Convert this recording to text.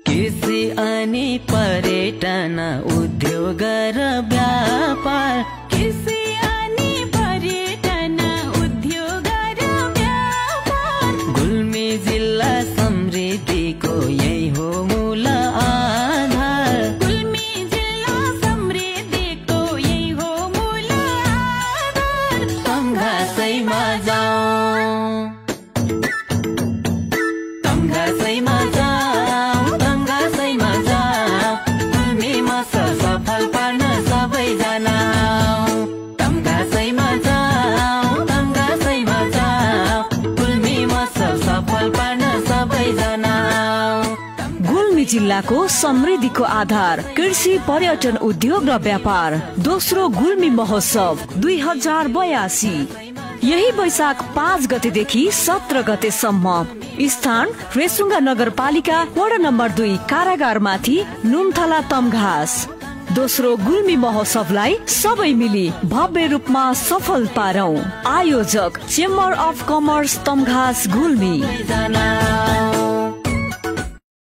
कृषि अनि पर्यटन उद्योग र व्यापार कृषि अनि पर्यटन उद्योग र व्यापार गुल्मी जिल्ला समृद्धिको यही हो मूल आधार गुल्मी जिल्ला समृद्धिको यही हो मूल आधार तमघासैमा जाऊ तमघासैमा जाऊ तमघासैमा जाऊ गुल्मीमा सफल पार्न सबैजना तमघासैमा जाऊ तमघासैमा जाऊ गुल्मीमा सफल पार्न सबैजना गुल्मी जिल्लाको समृद्धिको आधार कृषि पर्यटन उद्योग र व्यापार दोस्रो गुल्मी महोत्सव 2082 यही वैशाख 5 गतेदेखि 17 गतेसम्म स्थान रेसुङ्गा नगरपालिका वडा नम्बर 2 कारागारमाथि नुमथला तमघास दोस्रो गुल्मी महोत्सवलाई सबै मिली भव्य रूपमा सफल पारौं आयोजक chamber of commerce Tamghas Gulmi.